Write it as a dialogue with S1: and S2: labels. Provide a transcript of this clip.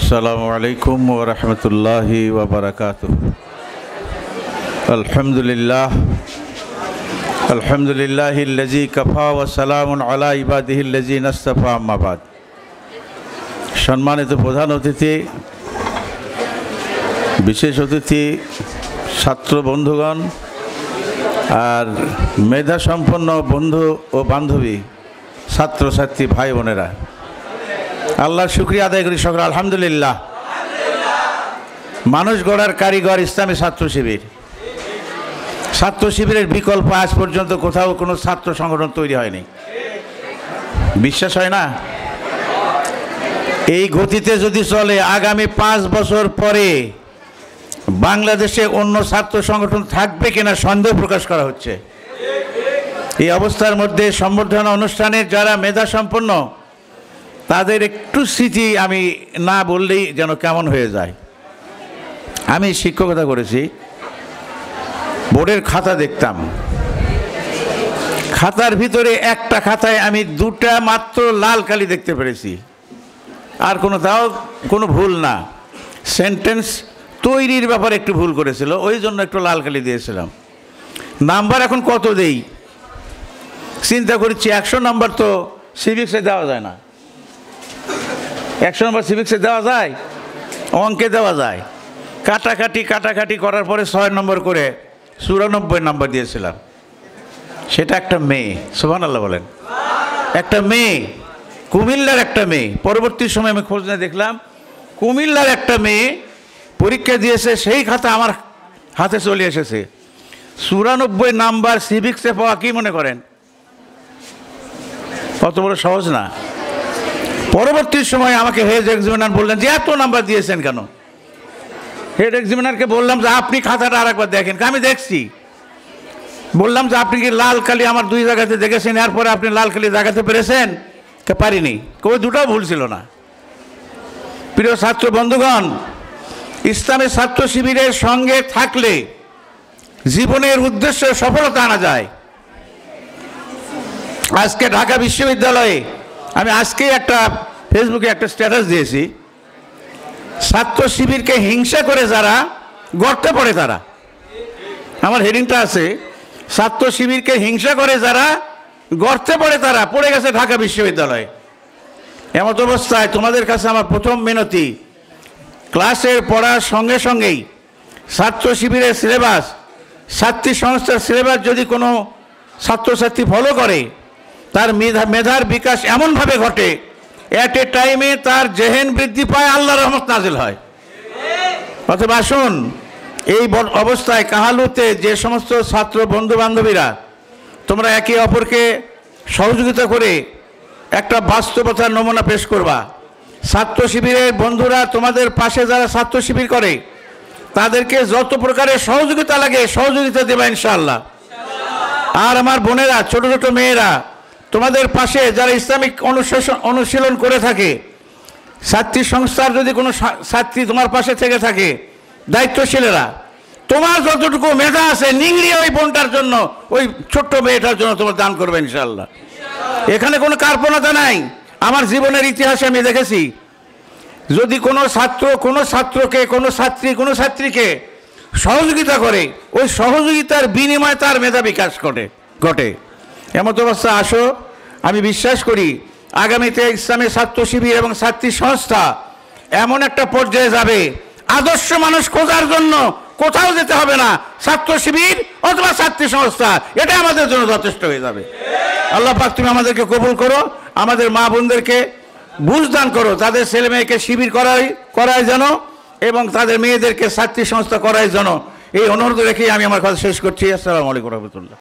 S1: আসসালামু আলাইকুম ওয়া রাহমাতুল্লাহি ওয়া বারাকাতুহু। আলহামদুলিল্লাহিল্লাযী কাফা ওয়া সালামুন আলা ইবাদিহিল্লাযীনা ইসতাফা, আম্মা বাদ। সম্মানিত প্রধান অতিথি, বিশেষ অতিথি, ছাত্র বন্ধুগণ আর মেধাসম্পন্ন বন্ধু ও বান্ধবী, ছাত্রছাত্রী ভাই বোনেরা, আল্লাহর শুকরিয়া আদায় করি সকলে আলহামদুলিল্লাহ। মানুষ গড়ার কারিগর ইসলামী ছাত্র শিবির। ছাত্র শিবিরের বিকল্প আজ পর্যন্ত কোথাও কোনো ছাত্র সংগঠন তৈরি হয়নি। বিশ্বাস হয় না? এই গতিতে যদি চলে আগামী 5 বছর পরে বাংলাদেশে অন্য ছাত্র সংগঠন থাকবে কিনা সন্দেহ প্রকাশ করা হচ্ছে। এই অবস্থার মধ্যে সম্বর্ধনা অনুষ্ঠানের যারা মেধা সম্পন্ন তাদের একটু স্মৃতি আমি না বললেই যেন কেমন হয়ে যায়। আমি শিক্ষকতা করেছি, বোর্ডের খাতা দেখতাম, খাতার ভিতরে একটা খাতায় আমি 2টা মাত্র লাল কালি দেখতে পেরেছি, আর তাও কোনো ভুল না। সেন্টেন্স তৈরির ব্যাপারে একটু ভুল করেছিল, ওই জন্য একটু লাল কালি দিয়েছিলাম। নাম্বার এখন কত দেই চিন্তা করছি। 100 নম্বর তো সিভিক্সে দেওয়া যায় না। 100 নম্বর সিভিক্সে দেওয়া যায়, অঙ্কে দেওয়া যায়। কাটাকাটি করার পরে 6 নম্বর করে 94 নম্বর দিয়েছিলাম। সেটা একটা মেয়ে, সুবহানাল্লাহ বলেন, একটা মেয়ে, কুমিল্লার একটা মেয়ে। পরবর্তী সময় আমি খোঁজ নিয়ে দেখলাম কুমিল্লার একটা মেয়ে পরীক্ষা দিয়েছে, সেই খাতা আমার হাতে চলে এসেছে। 94 নাম্বার সিভিক্সে পাওয়া কি মনে করেন কত বড় সহজ না? পরবর্তী সময় আমাকে হেড এক্সামিনার বললেন যে এত নাম্বার দিয়েছেন কেন? হেড এক্সামিনারকে বললাম যে আপনি খাতাটা আরেকবার দেখেন। আমি দেখছি। বললাম যে আপনি কি লাল কালি আমার 2 জায়গাতে দেখেছেন, এরপরে আপনি লাল কালি দেখাতে পেরেছেন? পারিনি। কেউ 2টাও ভুল ছিল না। প্রিয় ছাত্র বন্ধুগণ, ইসলামী ছাত্র শিবিরের সঙ্গে থাকলে জীবনের উদ্দেশ্যে সফলতা আনা যায়। আজকে ঢাকা বিশ্ববিদ্যালয়ে আমি আজকেই একটা ফেসবুকে একটা স্ট্যাটাস দিয়েছি, ছাত্র শিবিরকে হিংসা করে যারা গর্তে পড়ে তারা, আমার হেডিংটা আছে, ছাত্র শিবিরকে হিংসা করে যারা গর্তে পড়ে তারা পড়ে গেছে ঢাকা বিশ্ববিদ্যালয়ে। এমত অবস্থায় তোমাদের কাছে আমার প্রথম মিনতি, ক্লাসের পড়ার সঙ্গে সঙ্গেই ছাত্র শিবিরের সিলেবাস, ছাত্রী সংস্থার সিলেবাস যদি কোনো ছাত্রছাত্রী ফলো করে, তার মেধার বিকাশ এমনভাবে ঘটে, এট এ টাইমে তার জেহেন বৃদ্ধি পায়, আল্লাহর রহমত নাজিল হয়। অথবা আসুন, এই অবস্থায় কাহালুতে যে সমস্ত ছাত্র বন্ধু বান্ধবীরা তোমরা একে অপরকে সহযোগিতা করে একটা বাস্তবতার নমুনা পেশ করবা। ছাত্র শিবিরের বন্ধুরা তোমাদের পাশে যারা ছাত্র শিবির করে তাদেরকে যত প্রকারের সহযোগিতা লাগে সহযোগিতা দেবা ইনশাআল্লাহ। আর আমার বোনেরা, ছোট ছোট মেয়েরা তোমাদের পাশে যারা ইসলামিক অনুশীলন করে থাকে, ছাত্রী সংস্থার যদি কোনো ছাত্রী তোমার পাশে থেকে থাকে, দায়িত্বশীলেরা তোমার যতটুকু মেধা আছে নিংড়িয়ে ওই বোনটার জন্য, ওই ছোট্ট মেয়েটার জন্য তোমার দান করবে ইনশাআল্লাহ। এখানে কোনো কার্পণতা নাই। আমার জীবনের ইতিহাসে আমি দেখেছি, যদি কোনো ছাত্র কোনো ছাত্রকে, কোনো ছাত্রী কোনো ছাত্রীকে সহযোগিতা করে, ওই সহযোগিতার বিনিময়ে তার মেধা বিকাশ ঘটে। এমত অবস্থা আসো, আমি বিশ্বাস করি আগামীতে ইসলামী ছাত্র শিবির এবং ছাত্রী সংস্থা এমন একটা পর্যায়ে যাবে, আদর্শ মানুষ খোঁজার জন্য কোথাও যেতে হবে না, ছাত্র শিবির অথবা ছাত্রী সংস্থা, এটা আমাদের জন্য যথেষ্ট হয়ে যাবে। আল্লাহ পাক তুমি আমাদেরকে কবুল করো, আমাদের মা বোনদেরকে বুঝ দান করো, তাদের ছেলে মেয়েকে শিবির করায় যেন, এবং তাদের মেয়েদেরকে ছাত্রী সংস্থা করায় যেন। এই অনুরোধ রেখে আমি আমার কথা শেষ করছি। আসসালামু আলাইকুম রহমতুল্লাহ।